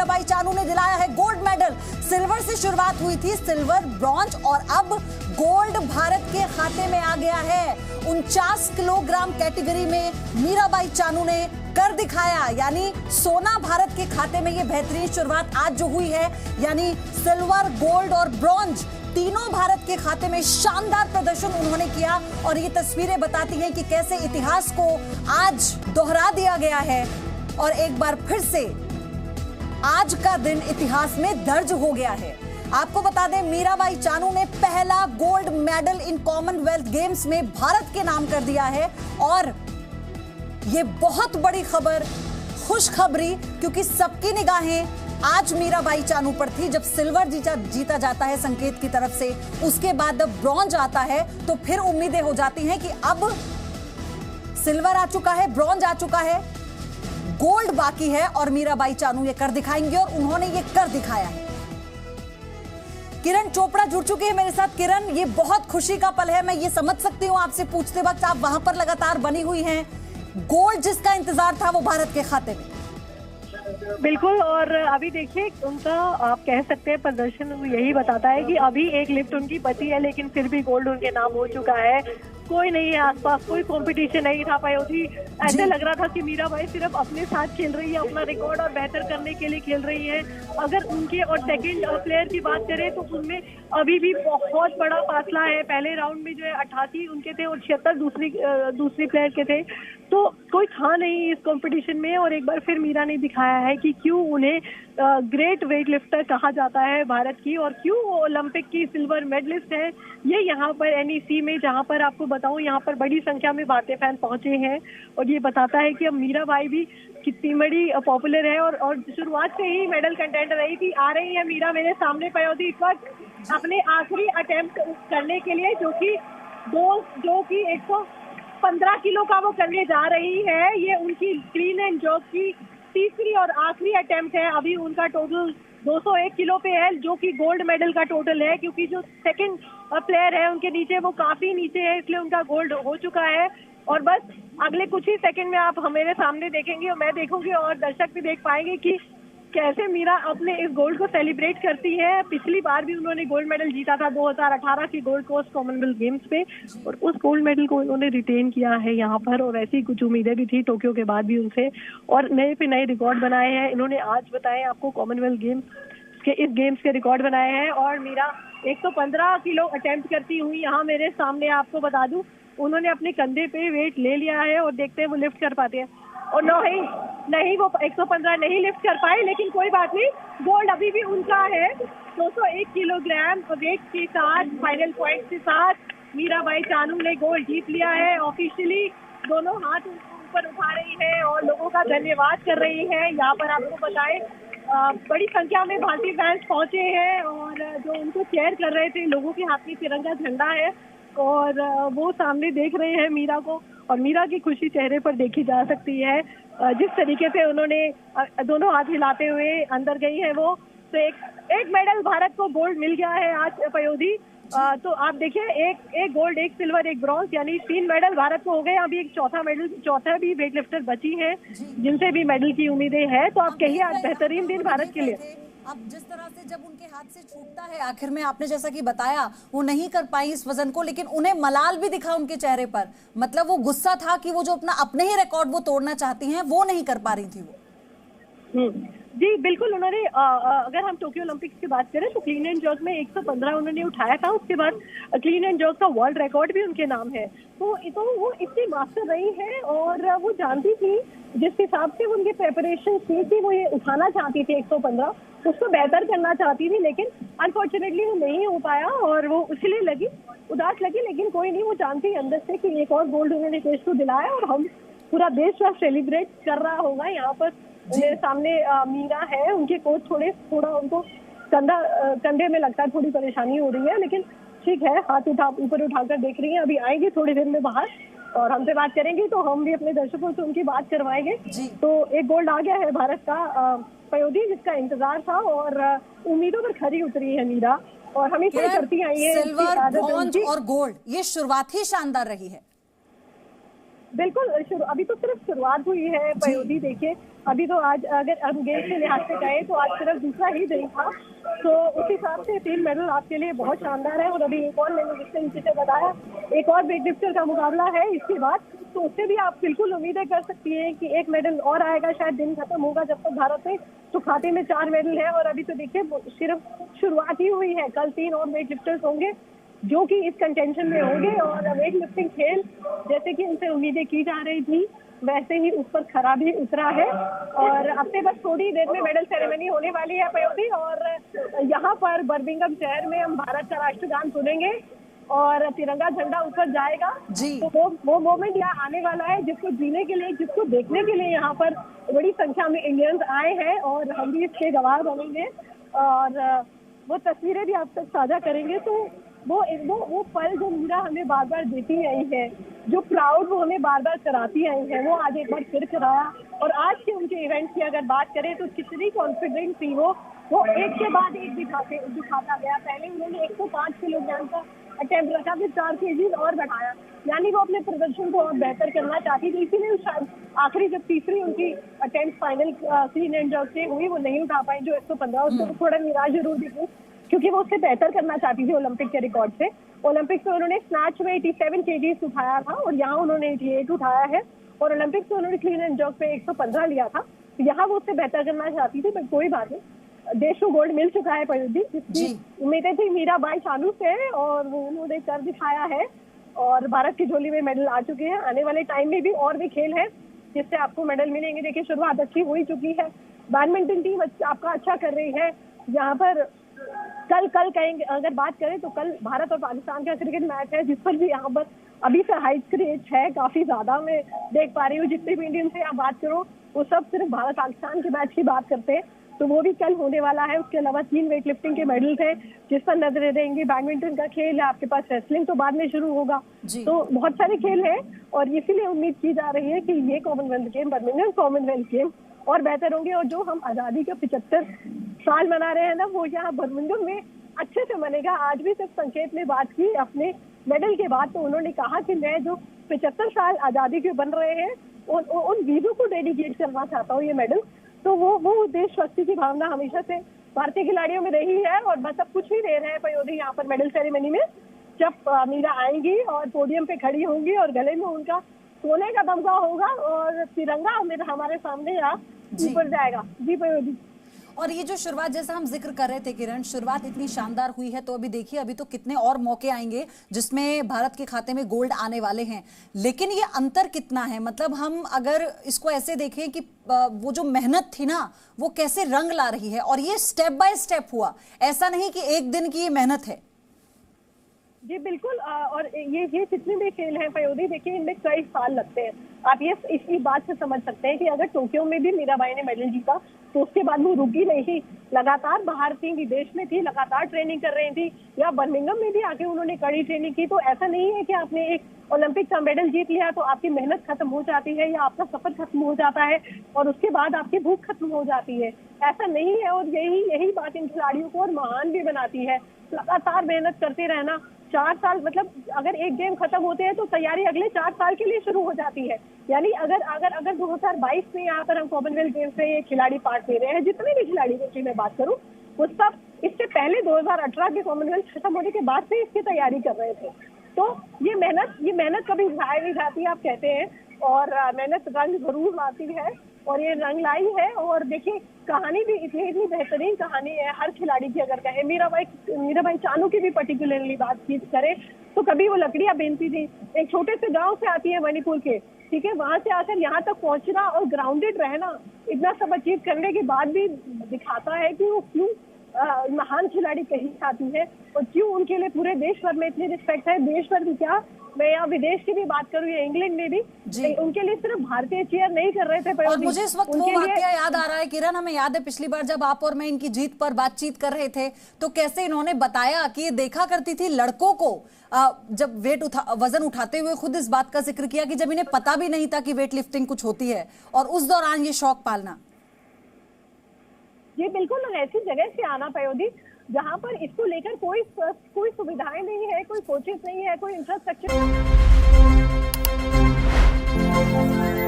मीराबाई चानू ने दिलाया है गोल्ड मेडल। सिल्वर से शुरुआत हुई थी, सिल्वर, ब्रॉन्ज और अब गोल्ड भारत के खाते में आ गया है। 49 किलोग्राम कैटेगरी में मीराबाई चानू ने कर दिखाया, यानी सोना भारत के खाते में। ये बेहतरीन शुरुआत आज जो हुई है, यानी सिल्वर, गोल्ड और ब्रॉन्ज तीनों भारत के खाते में शानदार प्रदर्शन उन्होंने किया। और ये तस्वीरें बताती हैं कि कैसे इतिहास को आज दोहरा दिया गया है और एक बार फिर से आज का दिन इतिहास में दर्ज हो गया है। आपको बता दें, मीराबाई चानू ने पहला gold medal in Commonwealth games में भारत के नाम कर दिया है। और ये बहुत बड़ी खबर, खुशखबरी, क्योंकि सबकी निगाहें आज मीराबाई चानू पर थी। जब सिल्वर जीता जाता है संकेत की तरफ से, उसके बाद जब ब्रॉन्ज आता है तो फिर उम्मीदें हो जाती हैं कि अब सिल्वर आ चुका है, ब्रॉन्ज आ चुका है, गोल्ड बाकी है और मीराबाई चानू ये कर दिखाएंगे। और उन्होंने ये कर दिखाया है। किरण चोपड़ा जुड़ चुके हैं मेरे साथ। किरण, ये बहुत खुशी का पल है, मैं ये समझ सकती हूँ आपसे पूछते वक्त, आप वहां पर लगातार बनी हुई हैं। गोल्ड जिसका इंतजार था वो भारत के खाते में। बिल्कुल, और अभी देखिए उनका आप कह सकते हैं प्रदर्शन यही बताता है कि अभी एक लिफ्ट उनकी बची है, लेकिन फिर भी गोल्ड उनके नाम हो चुका है। कोई नहीं है आसपास, कोई कंपटीशन नहीं था पयोधी। ऐसे लग रहा था कि मीराबाई सिर्फ अपने साथ खेल रही है, अपना रिकॉर्ड और बेहतर करने के लिए खेल रही है। अगर उनके और सेकंड प्लेयर की बात करें तो उनमें अभी भी बहुत बड़ा फासला है। पहले राउंड में जो है 88 उनके थे और 76 दूसरी प्लेयर के थे। तो कोई था नहीं इस कंपटीशन में। और एक बार फिर मीरा ने दिखाया है कि क्यों उन्हें ग्रेट वेट लिफ्टर कहा जाता है भारत की, और क्यों वो ओलंपिक की सिल्वर मेडलिस्ट है। ये यहाँ पर एनईसी में, जहाँ पर आपको बताऊं, यहाँ पर बड़ी संख्या में भारतीय फैन पहुंचे हैं। और ये बताता है कि अब मीराबाई भी कितनी बड़ी पॉपुलर है। और शुरुआत से ही मेडल कंटेंट रही थी। आ रही है मीरा मेरे सामने पयोधी इस वक्त अपने आखिरी अटेम्प्ट करने के लिए, जो कि 115 किलो का वो करने जा रही है। ये उनकी क्लीन एंड जर्क की तीसरी और आखिरी अटेम्प्ट है। अभी उनका टोटल 201 किलो पे है, जो कि गोल्ड मेडल का टोटल है, क्योंकि जो सेकंड प्लेयर है उनके नीचे, वो काफी नीचे है, इसलिए उनका गोल्ड हो चुका है। और बस अगले कुछ ही सेकंड में आप हमारे सामने देखेंगे और मैं देखूंगी और दर्शक भी देख पाएंगे कि कैसे मीरा अपने इस गोल्ड को सेलिब्रेट करती है। पिछली बार भी उन्होंने गोल्ड मेडल जीता था 2018 की गोल्ड कोस्ट कॉमनवेल्थ गेम्स पे, और उस गोल्ड मेडल को इन्होंने रिटेन किया है यहाँ पर। और ऐसी कुछ उम्मीदें भी थी टोक्यो के बाद भी उनसे, और नए पे नए रिकॉर्ड बनाए हैं इन्होंने। आज बताए आपको कॉमनवेल्थ गेम्स के इस गेम्स के रिकॉर्ड बनाए हैं। और मीरा 115 किलो अटेम्प्ट करती हुई यहाँ मेरे सामने, आपको बता दूं, उन्होंने अपने कंधे पे वेट ले लिया है और देखते हैं वो लिफ्ट कर पाते हैं। और नहीं वो 115 नहीं लिफ्ट कर पाए, लेकिन कोई बात नहीं, गोल्ड अभी भी उनका है। 201 किलोग्राम वेट के साथ, फाइनल पॉइंट के साथ मीराबाई चानू ने गोल्ड जीत लिया है। ऑफिशियली दोनों हाथ ऊपर उठा रही है और लोगों का धन्यवाद कर रही है। यहाँ पर आपको बताएं, बड़ी संख्या में भारतीय फैंस पहुंचे हैं और जो उनको चेयर कर रहे थे, लोगों के हाथ में तिरंगा झंडा है और वो सामने देख रहे हैं मीरा को। और मीरा की खुशी चेहरे पर देखी जा सकती है, जिस तरीके से उन्होंने दोनों हाथ हिलाते हुए अंदर गई है वो। तो एक मेडल भारत को गोल्ड मिल गया है आज पयोधी। तो आप देखिए, एक गोल्ड, एक सिल्वर, एक ब्रॉन्ज, यानी 3 मेडल भारत को हो गए। अभी एक चौथा भी वेट लिफ्टर बची है जिनसे भी मेडल की उम्मीदें है। तो आप कहिए, आज बेहतरीन दिन भारत के लिए। अब जिस तरह से जब उनके हाथ से छूटता है आखिर में, आपने जैसा कि बताया, वो नहीं कर पाई इस वजन को, लेकिन उन्हें मलाल भी दिखा उनके चेहरे पर। मतलब वो गुस्सा था कि वो जो अपने ही रिकॉर्ड वो तोड़ना चाहती हैं, वो नहीं कर पा रही थी वो। जी बिल्कुल, उन्होंने अगर हम टोक्यो ओलंपिक्स की बात करें तो क्लीन एंड जर्क में 115 उन्होंने उठाया था। उसके बाद क्लीन एंड जर्क का वर्ल्ड रिकॉर्ड भी उनके नाम है। तो वो इतनी मास्टर रही है और वो जानती थी जिस हिसाब से उनकी प्रेपरेशन थी, वो ये उठाना चाहती थी 115, उसको बेहतर करना चाहती थी, लेकिन अनफॉर्चुनेटली वो नहीं हो पाया और वो इसलिए उदास लगी। लेकिन कोई नहीं, वो जानती अंदर से कि एक और गोल्ड उन्होंने देश को दिलाया और हम पूरा देश सेलिब्रेट कर रहा होगा। यहाँ पर मेरे सामने मीरा है, उनके कोच थोड़ा उनको कंधे में लगता है थोड़ी परेशानी हो रही है, लेकिन ठीक है, हाथ ऊपर उठाकर देख रही है। अभी आएंगे थोड़ी देर में बाहर और हमसे बात करेंगे, तो हम भी अपने दर्शकों से उनकी बात करवाएंगे। तो एक गोल्ड आ गया है भारत का पयोधी, जिसका इंतजार था और उम्मीदों पर खरी उतरी है मीरा, और हमेशा करती आई है। सिल्वर, ब्रॉन्ज और गोल्ड, ये शुरुआत ही शानदार रही है। बिल्कुल अभी तो सिर्फ शुरुआत हुई है पयोधी। देखिए अभी तो आज अगर हम गेम के लिहाज से कहें तो आज सिर्फ दूसरा ही दिन था, तो उस हिसाब से 3 मेडल आपके लिए बहुत शानदार है। और अभी एक और मैंने जिससे नीचे से बताया एक और वेट लिफ्टर का मुकाबला है इसके बाद, तो उससे भी आप बिल्कुल उम्मीदें कर सकती हैं कि एक मेडल और आएगा। शायद दिन खत्म होगा जब तक भारत में, तो खाते में 4 मेडल है। और अभी तो देखिए सिर्फ शुरुआत ही हुई है, कल 3 और वेट लिफ्टर्स होंगे जो कि इस कंटेंशन में होंगे। और वेट लिफ्टिंग खेल जैसे कि उनसे उम्मीदें की जा रही थी वैसे ही उस पर खरा भी उतरा है। और अब से बस थोड़ी देर में मेडल सेरेमनी होने वाली है पयोधी, और यहाँ पर बर्मिंघम शहर में हम भारत का राष्ट्रगान सुनेंगे और तिरंगा झंडा ऊपर जाएगा जी। तो वो मोमेंट यहाँ आने वाला है जिसको जीने के लिए, जिसको देखने के लिए यहाँ पर बड़ी संख्या में इंडियंस आए हैं और हम भी इसके गवाह बनेंगे और वो तस्वीरें भी आप तक साझा करेंगे। तो वो पल जो मीरा हमें बार बार देती आई है, जो प्राउड वो हमें बार बार कराती आई है, वो आज एक बार फिर कराया। और आज के उनके इवेंट की अगर बात करें तो कितनी कॉन्फिडेंट थी वो एक के बाद एक दिखाता गया। पहले उन्होंने 105 किलोग्राम का अटेम्प्ट रखा, फिर 4 केजी और बढ़ाया, यानी वो अपने प्रदर्शन को और बेहतर करना चाहती थी। इसीलिए शायद आखिरी जब तीसरी उनकी attempt final clean and jerk से हुई वो नहीं उठा पाई जो 115, उसको थोड़ा निराश जरूर दिखी क्योंकि वो उससे बेहतर करना चाहती थी ओलंपिक के रिकॉर्ड से। ओलंपिक्स में उन्होंने स्नैच में 87 केजीज उठाया था और यहाँ उन्होंने 88 उठाया है, और ओलंपिक्स में उन्होंने क्लीन एंड जर्क पे 115 लिया था। यहाँ वो उससे बेहतर करना चाहती थी, बट कोई बात नहीं, देश को गोल्ड मिल चुका है पयोधी, जिसकी उम्मीदें थी मीराबाई चानू से और वो उन्होंने कर दिखाया है और भारत की झोली में मेडल आ चुके हैं। आने वाले टाइम में भी और भी खेल है जिससे आपको मेडल मिलेंगे। देखिए शुरुआत अच्छी हो ही चुकी है, बैडमिंटन टीम आपका अच्छा कर रही है। यहाँ पर कल कहेंगे अगर बात करें तो कल भारत और पाकिस्तान का क्रिकेट मैच है जिस पर भी यहाँ पर अभी से हाई क्रेज है काफी ज्यादा। मैं देख पा रही हूँ जितने भी इंडियन से आप बात करो वो सब सिर्फ भारत पाकिस्तान के मैच की बात करते हैं, तो वो भी कल होने वाला है। उसके अलावा 3 वेट लिफ्टिंग के मेडल्स हैं जिस पर नजरें रहेंगी। बैडमिंटन का खेल है, आपके पास रेसलिंग तो बाद में शुरू होगा, तो बहुत सारे खेल हैं और इसीलिए उम्मीद की जा रही है कि ये Commonwealth game, Birmingham Commonwealth game और बेहतर होंगे। और जो हम आजादी का 75 साल मना रहे हैं ना, वो यहाँ बर्मिंघम में अच्छे से मनेगा। आज भी सिर्फ संकेत में बात की अपने मेडल के बाद, तो उन्होंने कहा कि मैं जो 75 साल आजादी के बन रहे हैं उन वीरों को डेडिकेट करना चाहता हूँ ये मेडल। तो वो देशभक्ति की भावना हमेशा से भारतीय खिलाड़ियों में रही है और बस अब कुछ ही देर है पयोधी यहाँ पर मेडल सेरेमनी में, जब मीरा आएंगी और पोडियम पे खड़ी होंगी और गले में उनका सोने का तमगा होगा और तिरंगा हमारे सामने ऊपर जाएगा। जी पयोधी। और ये जो शुरुआत जैसा हम जिक्र कर रहे थे किरण, शुरुआत इतनी शानदार हुई है, तो अभी देखिए अभी तो कितने और मौके आएंगे जिसमें भारत के खाते में गोल्ड आने वाले हैं। लेकिन ये अंतर कितना है, मतलब हम अगर इसको ऐसे देखें कि वो जो मेहनत थी ना वो कैसे रंग ला रही है, और ये स्टेप बाय स्टेप हुआ, ऐसा नहीं कि एक दिन की ये मेहनत है। जी बिल्कुल। और ये जितने भी खेल हैं पयोधी, देखिए इनमें कई साल लगते हैं। आप ये इसी बात से समझ सकते हैं कि अगर टोक्यो में भी मीराबाई ने मेडल जीता तो उसके बाद वो रुकी नहीं, लगातार बाहर थी, विदेश में थी, लगातार ट्रेनिंग कर रही थी, या बर्मिंघम में भी आके उन्होंने कड़ी ट्रेनिंग की। तो ऐसा नहीं है कि आपने एक ओलंपिक का मेडल जीत लिया तो आपकी मेहनत खत्म हो जाती है या आपका सफर खत्म हो जाता है और उसके बाद आपकी भूख खत्म हो जाती है, ऐसा नहीं है। और यही बात इन खिलाड़ियों को और महान भी बनाती है, लगातार मेहनत करते रहना। 4 साल, मतलब अगर एक गेम खत्म होते हैं तो तैयारी अगले 4 साल के लिए शुरू हो जाती है। यानी अगर 2022 में यहाँ पर हम कॉमनवेल्थ गेम्स में ये खिलाड़ी पार्ट ले रहे हैं, जितने भी खिलाड़ी की मैं बात करूँ वो सब इससे पहले 2018 के कॉमनवेल्थ खत्म होने के बाद से इसकी तैयारी कर रहे थे। तो ये मेहनत कभी जाया नहीं जाती आप कहते हैं, और मेहनत रंग जरूर लाती है और ये रंग लाई है। और देखिए कहानी भी इतनी बेहतरीन कहानी है हर खिलाड़ी की। अगर कहें मीराबाई चानू की भी पर्टिकुलरली बात की करें तो कभी वो लकड़ियां बीनती थी, एक छोटे से गांव से आती है मणिपुर के, ठीक है, वहां से आकर यहाँ तक पहुंचना और ग्राउंडेड रहना, इतना सब अचीव करने के बाद भी दिखाता है कि वो क्यों महान खिलाड़ी कही जाती है और क्यों उनके लिए पूरे देश भर में इतनी रिस्पेक्ट है। देश भर भी क्या, मैं यहाँ विदेश की भी बात करूँ या इंग्लैंड में भी, उनके लिए सिर्फ भारतीय चीयर नहीं कर रहे थे। और मुझे इस वक्त वो वाकया याद आ रहा है किरण, हमें याद है पिछली बार जब आप और मैं इनकी जीत पर बातचीत कर रहे थे तो कैसे इन्होंने बताया कि ये देखा करती थी लड़कों को जब वजन उठाते हुए, खुद इस बात का जिक्र किया कि जब इन्हें पता भी नहीं था कि वेट लिफ्टिंग कुछ होती है और उस दौरान ये शौक पालना। ये बिल्कुल ऐसी जगह से आना पयोधी जहाँ पर इसको लेकर कोई सुविधाएं नहीं है, कोई कोचेस नहीं है, कोई इंफ्रास्ट्रक्चर है।